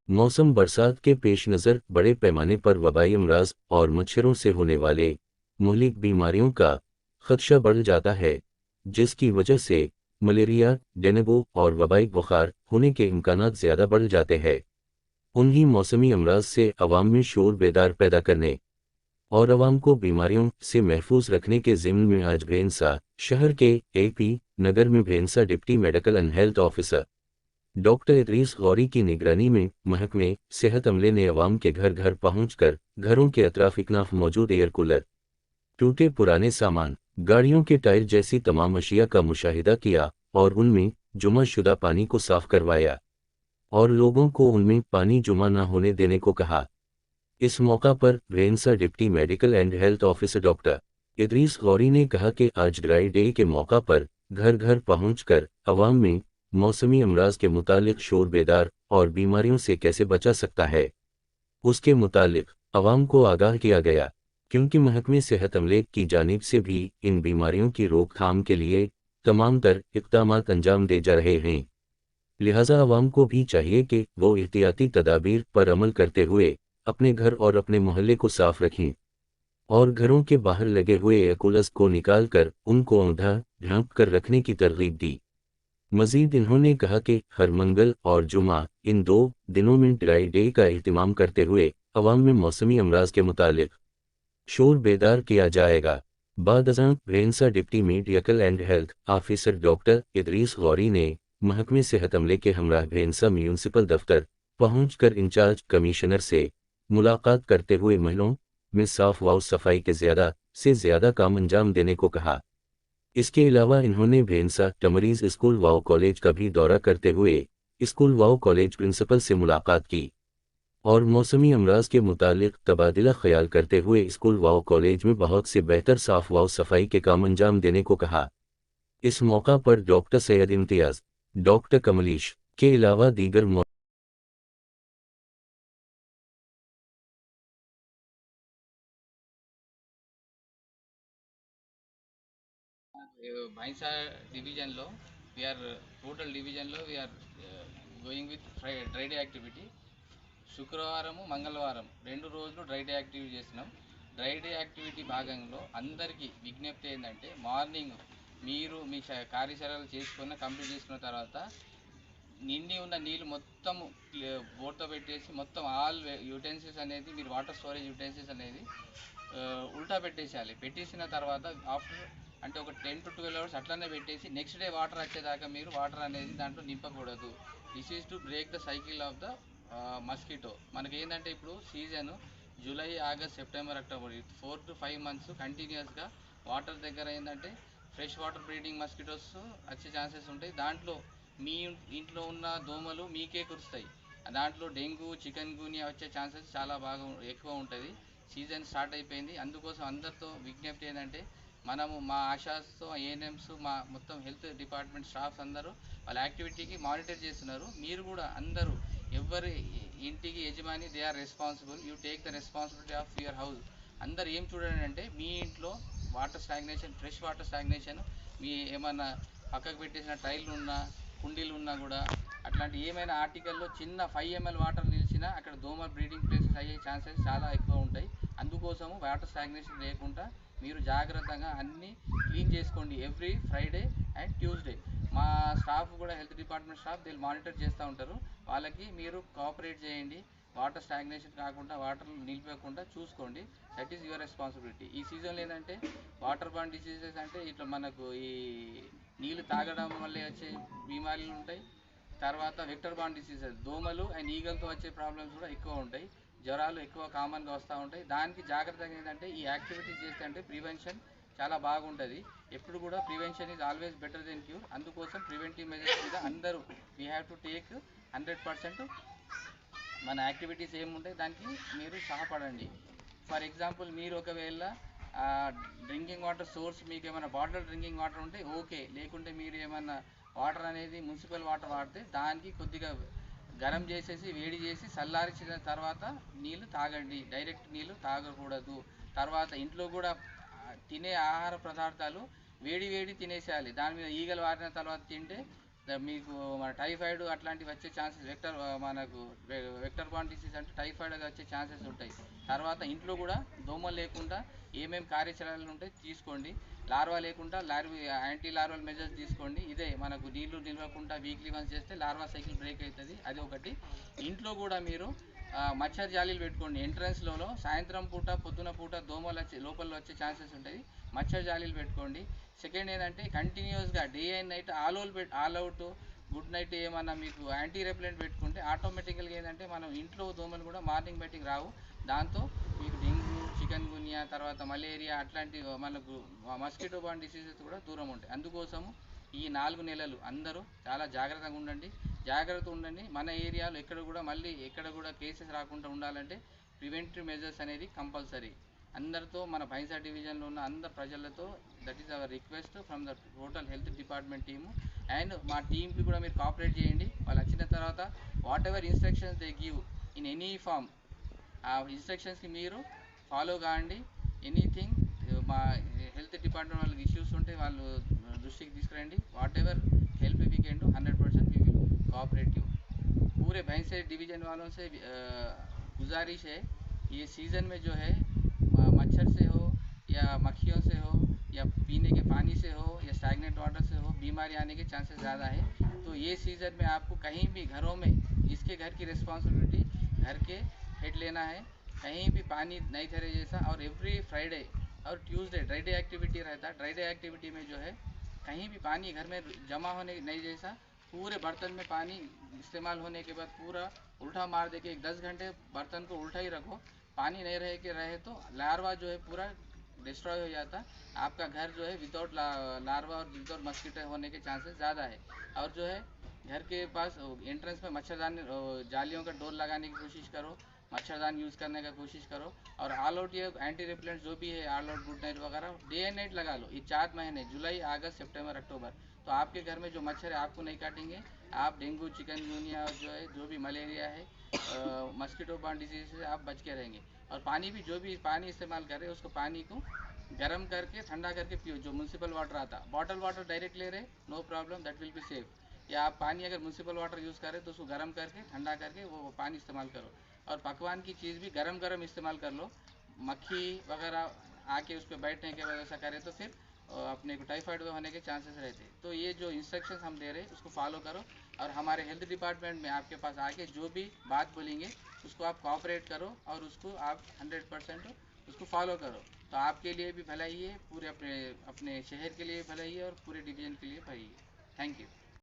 मौसम बरसात के पेश नज़र बड़े पैमाने पर वबाई अमराज और मच्छरों से होने वाले मुहलिक बीमारियों का खदशा बढ़ जाता है, जिसकी वजह से मलेरिया, डेंगू और वबाई बुखार होने के इम्कानात ज़्यादा बढ़ जाते हैं। उन्हीं मौसमी अमराज से अवाम में शोर बेदार पैदा करने और अवाम को बीमारियों से महफूज रखने के ज़िम्न में आज भेंसा शहर के AP नगर में Bhainsa deputy medical and health officer doctor Idris Ghori की निगरानी में महकमे सेहत अमले ने अवाम के घर घर पहुंचकर घरों के अतराफ इकनाफ मौजूद एयर कूलर, टूटे पुराने सामान, गाड़ियों के टायर जैसी तमाम अशिया का मुशाहिदा किया और उनमें जुमा शुदा पानी को साफ करवाया और लोगों को उनमें पानी जुमा न होने देने को कहा। इस मौका पर Bhainsa deputy medical and health officer doctor Idris Ghori ने कहा कि आज ड्राई डे के मौका पर घर घर पहुंचकर अवाम में मौसमी अमराज के मुतालिक शोर बेदार और बीमारियों से कैसे बचा सकता है, उसके मुतालिक अवाम को आगाह किया गया, क्योंकि महकमे सेहत अमले की जानिब से भी इन बीमारियों की रोकथाम के लिए तमाम तर इक़दामात अंजाम दे जा रहे हैं। लिहाजा अवाम को भी चाहिए कि वो एहतियाती तदाबीर पर अमल करते हुए अपने घर और अपने मोहल्ले को साफ रखें और घरों के बाहर लगे हुए एयर कूलर्स को निकाल कर उनको औंधा ढांप कर रखने की तरगीब दी। मजीद इन्होंने कहा कि हर मंगल और जुमा इन 2 दिनों में ड्राई डे का एहतमाम करते हुए अवाम में मौसमी अमराज के मुतालिक शोर बेदार किया जाएगा। बाद अज़ां Bhainsa deputy medical and health officer doctor Idris Ghori ने महकमे सेहत अमले के हमराह भेंसा म्यूनसिपल दफ्तर पहुंचकर इंचार्ज कमिश्नर से मुलाकात करते हुए महलों में साफ व सफाई के ज़्यादा से ज़्यादा काम अंजाम देने को कहा। इसके अलावा इन्होंने भेंसा टमरीज स्कूल व कॉलेज का भी दौरा करते हुए स्कूल व कॉलेज प्रिंसिपल से मुलाकात की और मौसमी अमराज के मुतालिक तबादला ख्याल करते हुए स्कूल व कॉलेज में बहुत से बेहतर साफ व सफाई के काम अंजाम देने को कहा। इस मौका पर डॉक्टर सैयद इम्तियाज, डॉक्टर कमलीश के अलावा दीगर భైంసా డివిజన్లో వీఆర్ టోటల్ డివిజన్లో we are going with dry day activity. శుక్రవారము మంగళవారం 2 రోజులు డ్రై డే యాక్టివిటీ చేస్తున్నాం. డ్రై డే యాక్టివిటీ భాగంలో అందరికీ విజ్ఞప్తి ఏంటంటే మార్నింగ్ మీరు మీ కార్యచరణలు చేసుకున్న కంప్లీట్ చేసుకున్న తర్వాత నిండి ఉన్న నీళ్ళు మొత్తం బోర్తో పెట్టేసి మొత్తం ఆల్ యూటెన్సిల్స్ అనేది మీరు వాటర్ స్టోరేజ్ యూటెన్సిల్స్ అనేది ఉల్టా పెట్టేసేయాలి. పెట్టేసిన తర్వాత ఆఫ్టర్ అంటే ఒక 10 to 12 అవర్స్ అట్లనే పెట్టేసి నెక్స్ట్ డే వాటర్ వచ్చేదాకా మీరు వాటర్ అనేది దాంట్లో నింపకూడదు. This is to break the cycle of the mosquito. మనకి ఏంటంటే ఇప్పుడు season July, August, September, October 4 to 5 months కంటిన్యూస్గా వాటర్ దగ్గర ఏంటంటే ఫ్రెష్ వాటర్ బ్రీడింగ్ మస్కిటోస్ వచ్చే ఛాన్సెస్ ఉంటాయి. దాంట్లో మీ ఇంట్లో ఉన్న దోమలు మీకే కురుస్తాయి. దాంట్లో డెంగ్యూ, చికెన్ గున్యా వచ్చే ఛాన్సెస్ చాలా బాగా ఎక్కువ ఉంటుంది. సీజన్ స్టార్ట్ అయిపోయింది. అందుకోసం అందరితో విజ్ఞప్తి ఏంటంటే మనము మా ఆశాస్తో ఏఎన్ఎంస్ మా మొత్తం హెల్త్ డిపార్ట్మెంట్ స్టాఫ్స్ అందరూ వాళ్ళ యాక్టివిటీకి మానిటర్ చేస్తున్నారు. మీరు కూడా అందరూ ఎవరి ఇంటికి యజమాని they are responsible. You take the responsibility of your house. అందరు ఏం చూడండి అంటే మీ ఇంట్లో water stagnation, fresh water stagnation, మీ ఏమన్నా పక్కకు పెట్టేసిన టైర్లు ఉన్నా, కుండీలు ఉన్నా కూడా అట్లాంటి ఏమైనా ఆర్టికల్లో చిన్న 5 ml వాటర్ నిలిచినా అక్కడ దోమ బ్రీడింగ్ ప్లేసెస్ అయ్యే ఛాన్సెస్ చాలా ఎక్కువ ఉంటాయి. అందుకోసము వాటర్ స్టాగ్నేషన్ లేకుండా మీరు జాగ్రత్తగా అన్నీ క్లీన్ చేసుకోండి ఎవ్రీ ఫ్రైడే అండ్ ట్యూస్డే. మా స్టాఫ్ కూడా హెల్త్ డిపార్ట్మెంట్ స్టాఫ్ వీళ్ళు మానిటర్ చేస్తూ ఉంటారు. వాళ్ళకి మీరు కోఆపరేట్ చేయండి. వాటర్ స్టాగ్నేషన్ కాకుండా వాటర్ నిలిపకుండా చూసుకోండి. That is your responsibility. ఈ సీజన్లో ఏంటంటే వాటర్ బార్న్ డిసీజెస్ అంటే ఇట్లా మనకు ఈ నీళ్ళు తాగడం వల్ల వచ్చే బీమారీలు ఉంటాయి. తర్వాత వెక్టర్ బార్న్ డిసీజెస్ దోమలు అండ్ ఈగలతో వచ్చే ప్రాబ్లమ్స్ కూడా ఎక్కువ ఉంటాయి. జ్వరాలు ఎక్కువ కామన్గా వస్తూ ఉంటాయి. దానికి జాగ్రత్తగా ఏంటంటే ఈ యాక్టివిటీస్ చేస్తే అంటే ప్రివెన్షన్ చాలా బాగుంటుంది. ఎప్పుడు కూడా prevention is always better than cure. అందుకోసం ప్రివెంటివ్ మెజర్స్ మీద అందరూ వీ హ్యావ్ టు టేక్ 100% మన యాక్టివిటీస్ ఏముంటాయి దానికి మీరు సహపడండి. ఫర్ ఎగ్జాంపుల్ మీరు ఒకవేళ డ్రింకింగ్ వాటర్ సోర్స్ మీకు ఏమైనా బాటిల్ డ్రింకింగ్ వాటర్ ఉంటే ఓకే, లేకుంటే మీరు ఏమైనా వాటర్ అనేది మున్సిపల్ వాటర్ వాడితే దానికి కొద్దిగా గరం చేసేసి వేడి చేసి చల్లారించిన తర్వాత నీళ్ళు తాగండి. డైరెక్ట్ నీళ్ళు తాగకూడదు. తర్వాత ఇంట్లో కూడా తినే ఆహార పదార్థాలు వేడి వేడి తినేసేయాలి. దాని మీద ఈగలు వారిన తర్వాత తింటే మీకు మన టైఫాయిడ్ అట్లాంటివి వచ్చే ఛాన్సెస్ మనకు వెక్టర్ బార్న్ డిసీజ్ అంటే టైఫాయిడ్ అది వచ్చే ఛాన్సెస్ ఉంటాయి. తర్వాత ఇంట్లో కూడా దోమలు లేకుండా ఏమేమి కార్యాచరణలు ఉంటాయి తీసుకోండి. లార్వా లేకుండా యాంటీ లార్వల్ మెజర్స్ తీసుకోండి. ఇదే మనకు నీళ్లు నిలవకుండా వీక్లీ వన్స్ చేస్తే లార్వా సైకిల్ బ్రేక్ అవుతుంది. అది ఒకటి. ఇంట్లో కూడా మీరు మచ్చర్ జాలీలు పెట్టుకోండి. ఎంట్రన్స్లో సాయంత్రం పూట పొద్దున పూట దోమలు లోపల వచ్చే ఛాన్సెస్ ఉంటుంది. మచ్చర్ జాలీలు పెట్టుకోండి. సెకండ్ ఏంటంటే కంటిన్యూస్గా day and night all out good night ఏమన్నా మీకు యాంటీ రెప్లెంట్ పెట్టుకుంటే ఆటోమేటికల్గా ఏంటంటే మనం ఇంట్లో దోమలు కూడా మార్నింగ్ బయటికి రావు. దాంతో మీకు డెంగ్యూ, చికెన్ గున్యా, తర్వాత మలేరియా అట్లాంటి మనకు మస్కిటో బార్న్ డిసీజెస్ కూడా దూరం ఉంటాయి. అందుకోసము ఈ 4 నెలలు అందరూ చాలా జాగ్రత్తగా ఉండండి. మన ఏరియాలో ఎక్కడ కూడా కేసెస్ రాకుండా ఉండాలంటే ప్రివెంటివ్ మెజర్స్ అనేది కంపల్సరీ. అందరితో మన భైంసా డివిజన్లో ఉన్న అందరు ప్రజలతో that is our request from the total health department team. And మా టీంకి కూడా మీరు కోఆపరేట్ చేయండి. వాళ్ళు వచ్చిన తర్వాత whatever instructions they give in any form, ఆ ఇన్స్ట్రక్షన్స్కి మీరు ఫాలో కాండి. ఎనీథింగ్ మా హెల్త్ డిపార్ట్మెంట్ వాళ్ళకి ఇష్యూస్ ఉంటే వాళ్ళు దృష్టికి తీసుకురండి. Whatever help we can do 100% we will cooperate you. पूरे भैंसे डिवीज़न वालों से गुजारिश है, ये सीज़न में जो है मच्छर से हो या मक्खियों से हो या पीने के पानी से हो या स्टैग्नेंट वाटर से हो बीमारी आने के चांसेस ज़्यादा है. तो ये सीज़न में आपको कहीं भी घरों में जिसके घर की रिस्पॉन्सिबिलिटी घर के हेड लेना है. कहीं भी पानी नहीं ठहरे जैसा. और एवरी फ्राइडे और ट्यूसडे ड्राई डे एक्टिविटी रहता है. ड्राई डे एक्टिविटी में जो है कहीं भी पानी घर में जमा होने नहीं जैसा. पूरे बर्तन में पानी इस्तेमाल होने के बाद पूरा उल्टा मार दे के 10 घंटे बर्तन को उल्टा ही रखो. पानी नहीं रहे तो लार्वा जो है पूरा डिस्ट्रॉय हो जाता. आपका घर जो है विदाउट लार्वा और विदाउट मस्कीटो होने के चांसेस ज़्यादा है. और जो है घर के पास एंट्रेंस में मच्छरदानी जालियों का डोर लगाने की कोशिश करो. मच्छरदान यूज़ करने का कोशिश करो. और ऑल आउट ये एंटी रिपेलेंट जो भी है ऑल आउट गुड नाइट वगैरह डे एंड नाइट लगा लो. ये 4 महीने जुलाई, अगस्त, सितंबर, अक्टूबर. तो आपके घर में जो मच्छर है आपको नहीं काटेंगे. आप डेंगू, चिकनगुनिया और जो भी मलेरिया है मस्कीटो बार्न डिजीज से आप बच के रहेंगे. और पानी भी जो भी पानी इस्तेमाल कर रहे हैं उसको पानी को गर्म करके ठंडा करके पियो. जो म्यूनसिपल वाटर आता, बॉटल वाटर डायरेक्ट ले रहे no problem, that will be safe. या आप पानी अगर म्यूनसिपल वाटर यूज़ करें तो उसको गर्म करके ठंडा करके वो पानी इस्तेमाल करो. और पकवान की चीज़ भी गरम इस्तेमाल कर लो. मक्खी वगैरह आके उस पर बैठने के बाद ऐसा करें तो फिर अपने को टाइफाइड होने के चांसेस रहते. तो ये जो इंस्ट्रक्शंस हम दे रहे हैं उसको फॉलो करो. और हमारे हेल्थ डिपार्टमेंट में आपके पास आके जो भी बात बोलेंगे उसको आप कोऑपरेट करो और उसको आप 100% उसको फॉलो करो. तो आपके लिए भी भलाई है, पूरे अपने शहर के लिए भलाई है और पूरे डिवीज़न के लिए भलाई है. Thank you.